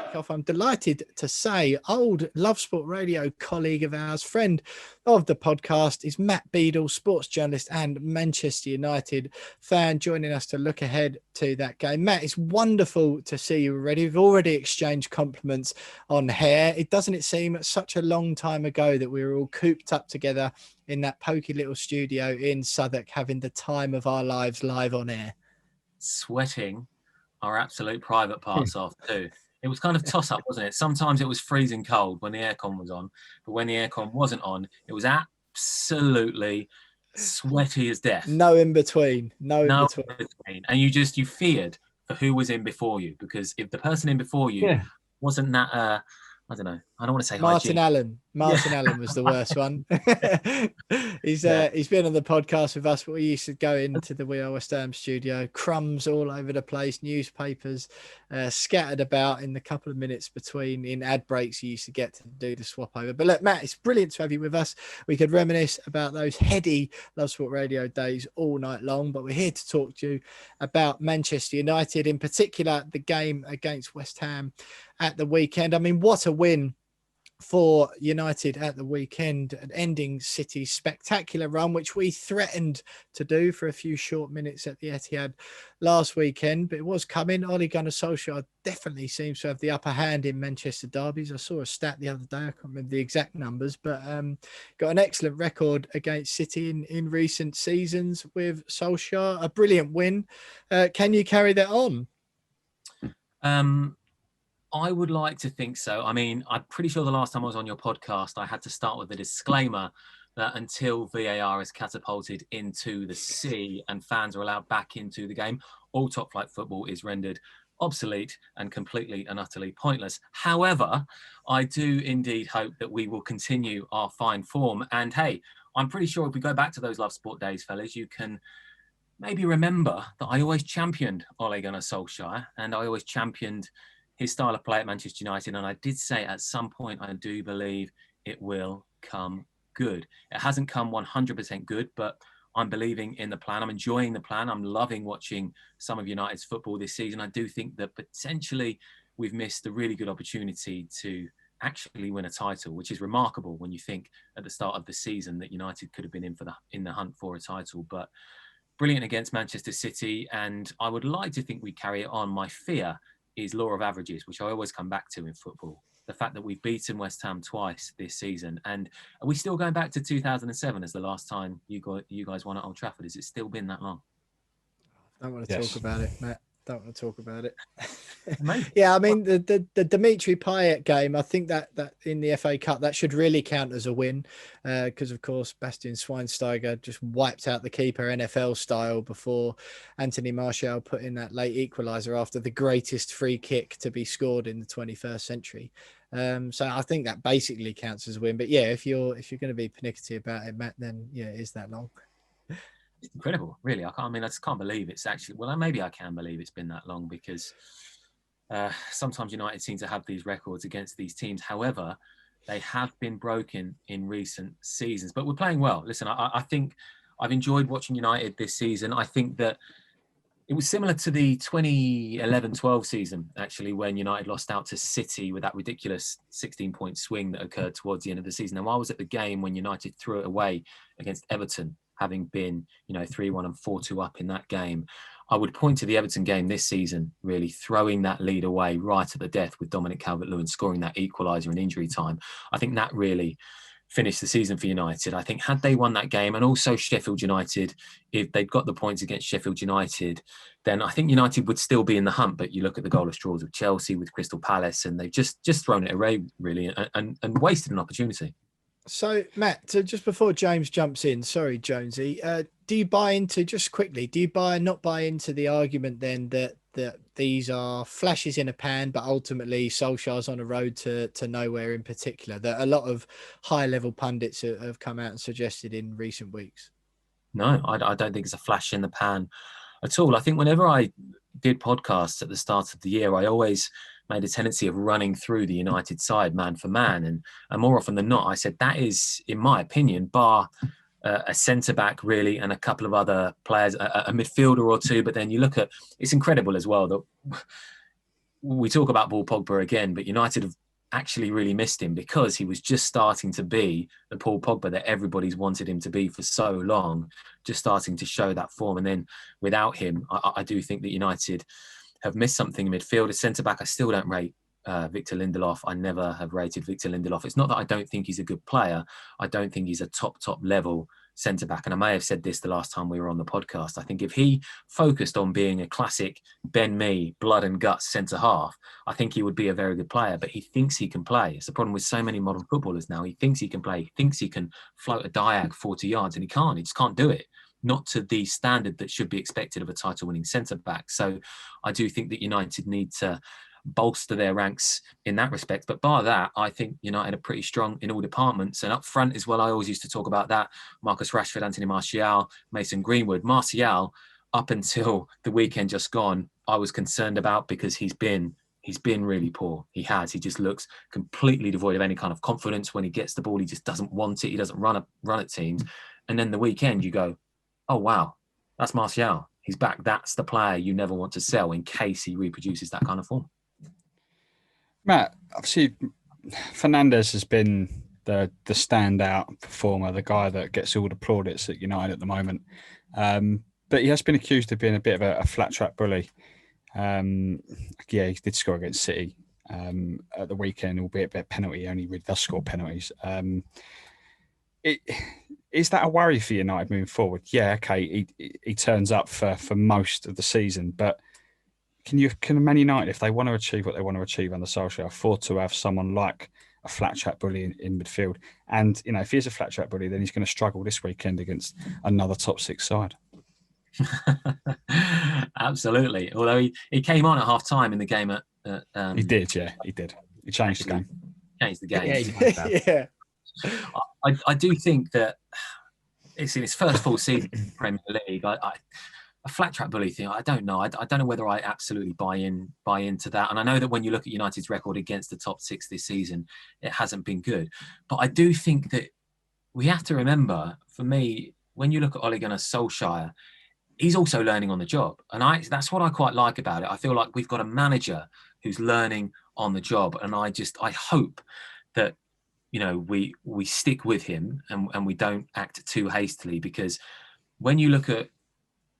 kick off, I'm delighted to say old Love Sport Radio colleague of ours, friend of the podcast, is Matt Beadle, sports journalist and Manchester United fan, joining us to look ahead to that game. Matt, it's wonderful to see you already. We've already exchanged compliments on hair. Doesn't it seem such a long time ago that we were all cooped up together in that pokey little studio in Southwark, having the time of our lives live on air? Sweating our absolute private parts off too. It was kind of toss-up, wasn't it? Sometimes it was freezing cold when the aircon was on, but when the aircon wasn't on, it was absolutely sweaty as death. No in between. No in between. And you feared for who was in before you, because if the person in before you wasn't that, I don't know. I don't want to say Martin Allen. Martin Allen was the worst one. He's been on the podcast with us, but we used to go into the We Are West Ham studio, crumbs all over the place, newspapers scattered about in the couple of minutes between in ad breaks you used to get to do the swap over. But look, Matt, it's brilliant to have you with us. We could reminisce about those heady Love Sport Radio days all night long, but we're here to talk to you about Manchester United, in particular the game against West Ham at the weekend. I mean, what a win for United at the weekend, and ending City's spectacular run, which we threatened to do for a few short minutes at the Etihad last weekend, but it was coming. Ole Gunnar Solskjaer definitely seems to have the upper hand in Manchester derbies. I saw a stat the other day, I can't remember the exact numbers, but got an excellent record against City in recent seasons with Solskjaer. A brilliant win. Can you carry that on? I would like to think so. I mean, I'm pretty sure the last time I was on your podcast, I had to start with a disclaimer that until VAR is catapulted into the sea and fans are allowed back into the game, all top flight football is rendered obsolete and completely and utterly pointless. However, I do indeed hope that we will continue our fine form. And hey, I'm pretty sure if we go back to those Love Sport days, fellas, you can maybe remember that I always championed Ole Gunnar Solskjaer, and I always championed his style of play at Manchester United. And I did say at some point, I do believe it will come good. It hasn't come 100% good, but I'm believing in the plan. I'm enjoying the plan. I'm loving watching some of United's football this season. I do think that potentially we've missed a really good opportunity to actually win a title, which is remarkable when you think at the start of the season that United could have been in the hunt for a title. But brilliant against Manchester City, and I would like to think we carry it on. My fear is law of averages, which I always come back to in football. The fact that we've beaten West Ham twice this season. And are we still going back to 2007 as the last time you guys won at Old Trafford? Has it still been that long? I don't want to talk about it, Matt. Don't want to talk about it. Yeah, I mean, the Dimitri Payet game, I think that in the FA Cup, that should really count as a win because, of course, Bastian Schweinsteiger just wiped out the keeper NFL style before Anthony Martial put in that late equaliser after the greatest free kick to be scored in the 21st century. So I think that basically counts as a win. But yeah, if you're going to be pernickety about it, Matt, then yeah, it is that long. It's incredible, really. I just can't believe it's actually, well, maybe I can believe it's been that long, because sometimes United seem to have these records against these teams. However, they have been broken in recent seasons, but we're playing well. Listen, I think I've enjoyed watching United this season. I think that it was similar to the 2011-12 season, actually, when United lost out to City with that ridiculous 16-point swing that occurred towards the end of the season. Now, I was at the game when United threw it away against Everton, having been, 3-1 and 4-2 up in that game. I would point to the Everton game this season, really throwing that lead away right at the death with Dominic Calvert-Lewin scoring that equaliser in injury time. I think that really finished the season for United. I think had they won that game, and also Sheffield United, if they'd got the points against Sheffield United, then I think United would still be in the hunt. But you look at the goalless draws with Chelsea, with Crystal Palace, and they've just thrown it away, really, and wasted an opportunity. So, Matt, just before James jumps in, sorry, Jonesy, do you buy into the argument then that these are flashes in a pan, but ultimately Solskjaer's on a road to nowhere in particular, that a lot of high-level pundits have come out and suggested in recent weeks? No, I don't think it's a flash in the pan at all. I think whenever I did podcasts at the start of the year, I always made a tendency of running through the United side man for man. And more often than not, I said that is, in my opinion, bar a centre-back really and a couple of other players, a midfielder or two. But then you look at, it's incredible as well that we talk about Paul Pogba again, but United have actually really missed him because he was just starting to be the Paul Pogba that everybody's wanted him to be for so long, just starting to show that form. And then without him, I do think that United have missed something in midfield. As centre-back, I still don't rate Victor Lindelof. I never have rated Victor Lindelof. It's not that I don't think he's a good player. I don't think he's a top level centre-back. And I may have said this the last time we were on the podcast. I think if he focused on being a classic Ben Mee, blood and guts centre-half, I think he would be a very good player. But he thinks he can play. It's the problem with so many modern footballers now. He thinks he can play. He thinks he can float a diag 40 yards, and he can't. He just can't do it. Not to the standard that should be expected of a title-winning centre-back. So I do think that United need to bolster their ranks in that respect. But bar that, I think United are pretty strong in all departments. And up front as well, I always used to talk about that. Marcus Rashford, Anthony Martial, Mason Greenwood. Martial, up until the weekend just gone, I was concerned about because he's been really poor. He just looks completely devoid of any kind of confidence. When he gets the ball, he just doesn't want it. He doesn't run at teams. And then the weekend you go, oh, wow, that's Martial. He's back. That's the player you never want to sell in case he reproduces that kind of form. Matt, obviously, Fernandes has been the standout performer, the guy that gets all the plaudits at United at the moment. But he has been accused of being a bit of a flat track bully. He did score against City at the weekend, albeit a penalty. He only really does score penalties. Is that a worry for United moving forward? Yeah, okay, he turns up for most of the season, but can Man United, if they want to achieve what they want to achieve under Solskjaer, afford to have someone like a flat track bully in midfield? And if he is a flat track bully, then he's going to struggle this weekend against another top six side. Absolutely. Although he came on at half time in the game at he did. He changed the game. Changed the game. Yeah. I do think that it's in his first full season in the Premier League. A flat track bully thing, I don't know. I don't know whether I absolutely buy into that. And I know that when you look at United's record against the top six this season, it hasn't been good. But I do think that we have to remember, for me, when you look at Ole Gunnar Solskjaer, he's also learning on the job. And that's what I quite like about it. I feel like we've got a manager who's learning on the job. And I hope that, we stick with him and we don't act too hastily, because when you look at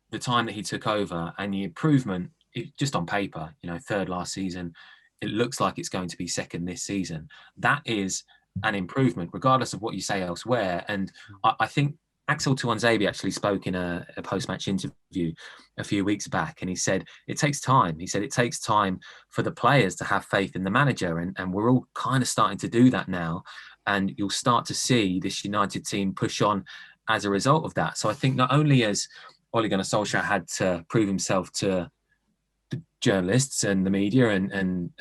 the time that he took over and the improvement, just on paper, third last season, it looks like it's going to be second this season. That is an improvement, regardless of what you say elsewhere. And I think Axel Tuanzebe actually spoke in a post-match interview a few weeks back, and he said it takes time. He said it takes time for the players to have faith in the manager, and we're all kind of starting to do that now. And you'll start to see this United team push on as a result of that. So I think not only has Ole Gunnar Solskjaer had to prove himself to the journalists and the media and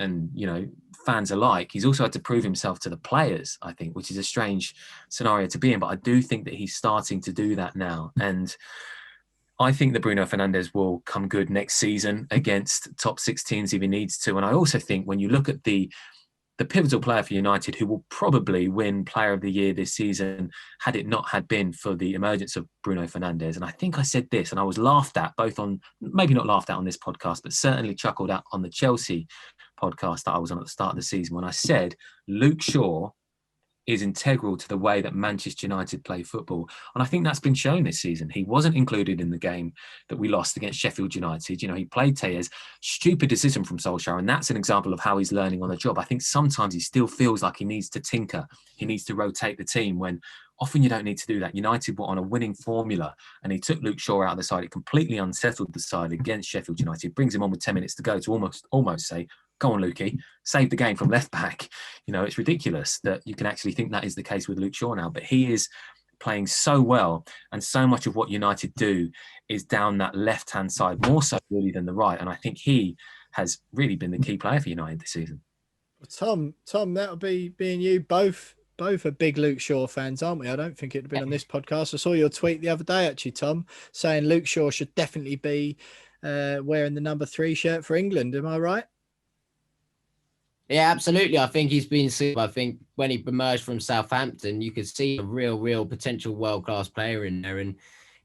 fans alike, he's also had to prove himself to the players, I think, which is a strange scenario to be in. But I do think that he's starting to do that now. And I think that Bruno Fernandes will come good next season against top six teams if he needs to. And I also think when you look at the pivotal player for United, who will probably win Player of the Year this season, had it not had been for the emergence of Bruno Fernandes. And I think I said this, and I was laughed at, maybe not laughed at on this podcast, but certainly chuckled at on the Chelsea podcast that I was on at the start of the season, when I said Luke Shaw is integral to the way that Manchester United play football. And I think that's been shown this season. He wasn't included in the game that we lost against Sheffield United. He played Tejes. Stupid decision from Solskjaer. And that's an example of how he's learning on the job. I think sometimes he still feels like he needs to tinker. He needs to rotate the team, when often you don't need to do that. United were on a winning formula, and he took Luke Shaw out of the side. It completely unsettled the side against Sheffield United. Brings him on with 10 minutes to go to almost say, go on, Lukey, save the game from left back. It's ridiculous that you can actually think that is the case with Luke Shaw now, but he is playing so well, and so much of what United do is down that left-hand side, more so really than the right. And I think he has really been the key player for United this season. Tom, that'll be being you. Both are big Luke Shaw fans, aren't we? I don't think it'd have been on this podcast. I saw your tweet the other day, actually, Tom, saying Luke Shaw should definitely be wearing the number 3 shirt for England. Am I right? Yeah, absolutely. I think he's been super. I think when he emerged from Southampton, you could see a real potential world-class player in there. And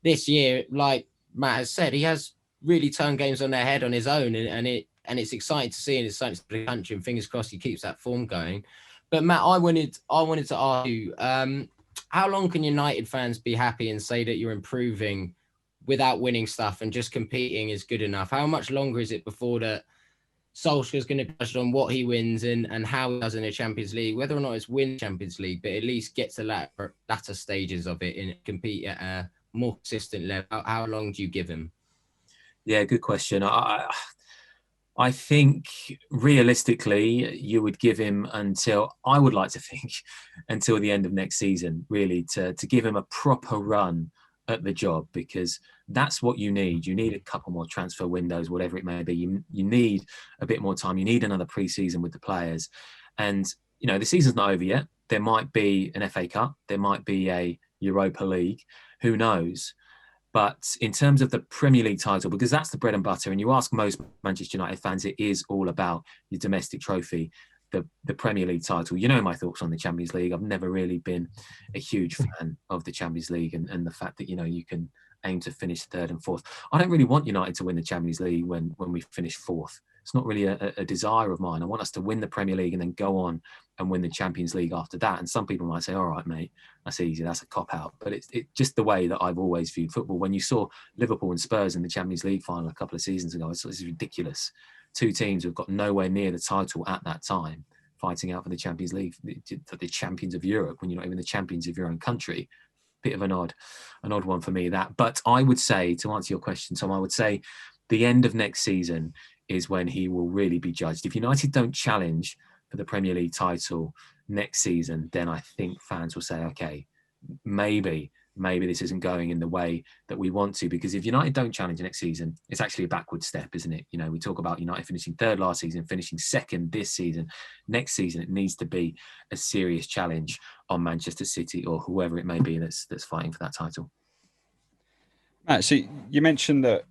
this year, like Matt has said, he has really turned games on their head on his own. And and it's exciting to see, and it's exciting to the country, and fingers crossed he keeps that form going. But Matt, I wanted to ask you, how long can United fans be happy and say that you're improving without winning stuff and just competing is good enough? How much longer is it before that Solskjaer is going to be judged on what he wins and how he does in the Champions League, whether or not it's win Champions League, but at least get to latter stages of it and compete at a more consistent level? How long do you give him? Yeah, good question. I think realistically, you would give him until, I would like to think, until the end of next season, really, to give him a proper run at the job, because that's what you need. You need a couple more transfer windows, whatever it may be. You need a bit more time. You need another pre-season with the players. And, you know, the season's not over yet. There might be an FA Cup. There might be a Europa League. Who knows? But in terms of the Premier League title, because that's the bread and butter, and you ask most Manchester United fans, it is all about your domestic trophy, the Premier League title. You know my thoughts on the Champions League. I've never really been a huge fan of the Champions League and the fact that, you know, you can aim to finish third and fourth. I don't really want United to win the Champions League when we finish fourth. It's not really a desire of mine. I want us to win the Premier League and then go on and win the Champions League after that. And some people might say, all right, mate, that's easy. That's a cop-out. But it's just the way that I've always viewed football. When you saw Liverpool and Spurs in the Champions League final a couple of seasons ago, this is ridiculous. Two teams who've got nowhere near the title at that time, fighting out for the Champions League, the champions of Europe, when you're not even the champions of your own country. Bit of an odd one for me, that. But I would say, to answer your question, Tom, I would say the end of next season is when he will really be judged. If United don't challenge for the Premier League title next season, then I think fans will say, okay, maybe this isn't going in the way that we want to, because if United don't challenge next season, it's actually a backward step, isn't it? You know, we talk about United finishing third last season, finishing second this season. Next season, it needs to be a serious challenge on Manchester City or whoever it may be that's fighting for that title. Matt, so you mentioned that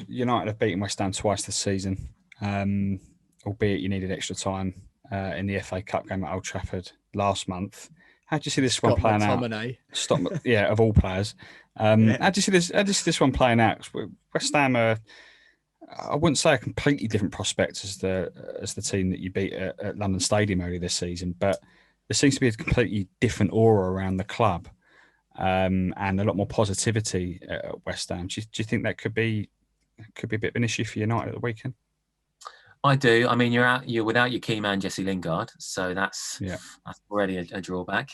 United have beaten West Ham twice this season, albeit you needed extra time in the FA Cup game at Old Trafford last month. How do you see this one playing out? Of all players. How do you see this one playing out? West Ham are, I wouldn't say a completely different prospect as the team that you beat at London Stadium earlier this season, but there seems to be a completely different aura around the club, and a lot more positivity at West Ham. Do you think that could be a bit of an issue for United at the weekend? I do. I mean, you're without your key man, Jesse Lingard, so that's already a drawback.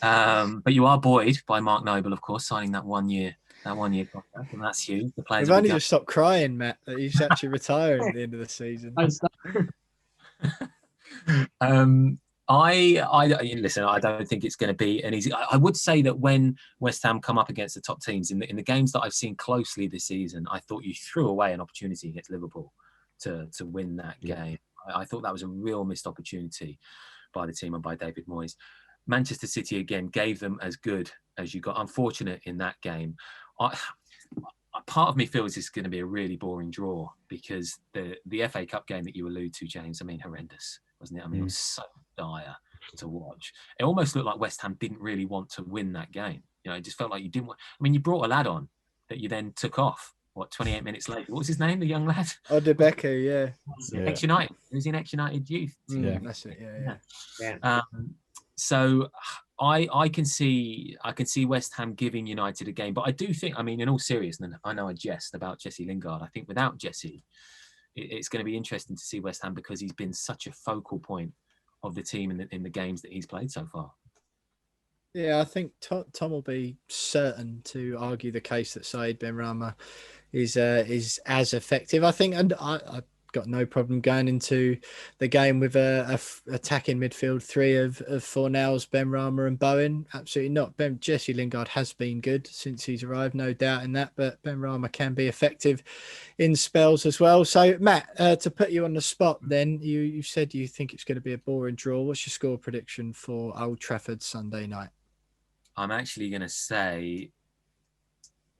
But you are buoyed by Mark Noble, of course, signing that one year contract, and that's huge. The players We've only just stopped crying, Matt, that he's actually retiring at the end of the season. Listen, I don't think it's going to be an easy. I would say that when West Ham come up against the top teams in the games that I've seen closely this season, I thought you threw away an opportunity against Liverpool to win that game. I thought that was a real missed opportunity by the team and by David Moyes. Manchester City again gave them as good as you got. Unfortunate in that game. Part of me feels it's going to be a really boring draw, because the FA Cup game that you allude to, James, I mean, horrendous, wasn't it? I mean, it was so dire to watch. It almost looked like West Ham didn't really want to win that game. You know, it just felt like you didn't want. I mean, you brought a lad on that you then took off. 28 minutes later? What was his name? The young lad? Odebeke, yeah. Ex-United. He was in ex-United youth. Yeah, that's it. Yeah. So I can see West Ham giving United a game, but I do think, I mean, in all seriousness, and I know I jest about Jesse Lingard. I think without Jesse, it's going to be interesting to see West Ham, because he's been such a focal point of the team in the games that he's played so far. Yeah, I think Tom will be certain to argue the case that Said Benrahma is as effective. I think, and I've got no problem going into the game with a attacking midfield three of Fornals, Benrahma and Bowen. Absolutely not. Jesse Lingard has been good since he's arrived, no doubt in that, but Benrahma can be effective in spells as well. So, Matt, to put you on the spot then, you said you think it's going to be a boring draw. What's your score prediction for Old Trafford Sunday night? I'm actually going to say,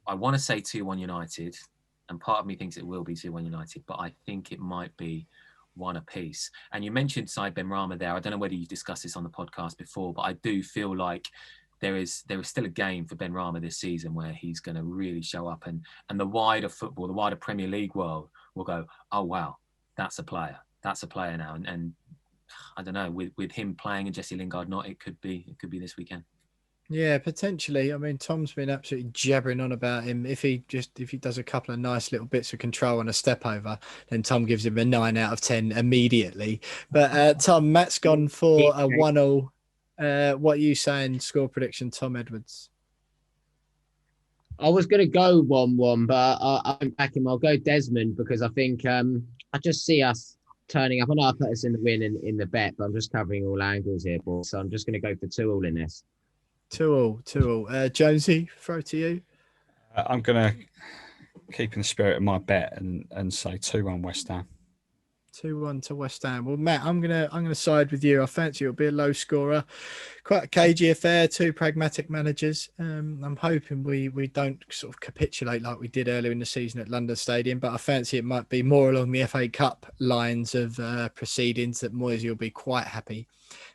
I want to say 2-1 United, and part of me thinks it will be 2-1 United, but I think it might be one apiece. And you mentioned Said Benrahma there. I don't know whether you discussed this on the podcast before, but I do feel like there is still a game for Benrahma this season where he's going to really show up, and the wider football, the wider Premier League world will go, oh wow, that's a player. That's a player now. And I don't know, with him playing and Jesse Lingard not, it could be this weekend. Yeah, potentially. I mean, Tom's been absolutely jabbering on about him. If he does a couple of nice little bits of control on a step over, then Tom gives him a 9 out of 10 immediately. But Tom, Matt's gone for a 1-1. What are you saying? Score prediction, Tom Edwards. I was going to go 1-1, but I'm back him. I'll go Desmond because I think I just see us turning up. I know I put us in the win in the bet, but I'm just covering all angles here, boys. So I'm just going to go for 2-2 in this. 2-2. Jonesy, throw to you. I'm going to keep in the spirit of my bet and say 2-1 West Ham. 2-1 to West Ham. Well, Matt, I'm gonna side with you. I fancy it'll be a low scorer, quite a cagey affair. Two pragmatic managers. I'm hoping we don't sort of capitulate like we did earlier in the season at London Stadium, but I fancy it might be more along the FA Cup lines of proceedings that Moyes will be quite happy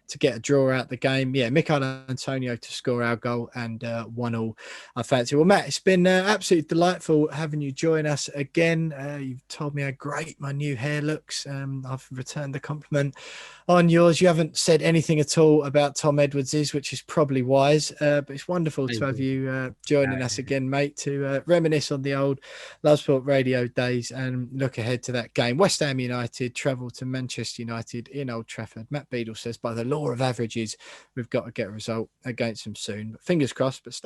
to get a draw out the game. Yeah, Mikel Antonio to score our goal and 1-1. I fancy. Well, Matt, it's been absolutely delightful having you join us again. You've told me how great my new hair looks. I've returned the compliment on yours. You haven't said anything at all about Tom Edwards', which is probably wise, but it's wonderful to have you joining us again, mate, to reminisce on the old Love Sport Radio days and look ahead to that game. West Ham United travel to Manchester United in Old Trafford. Matt Beadle says, by the law of averages, we've got to get a result against them soon. But fingers crossed, but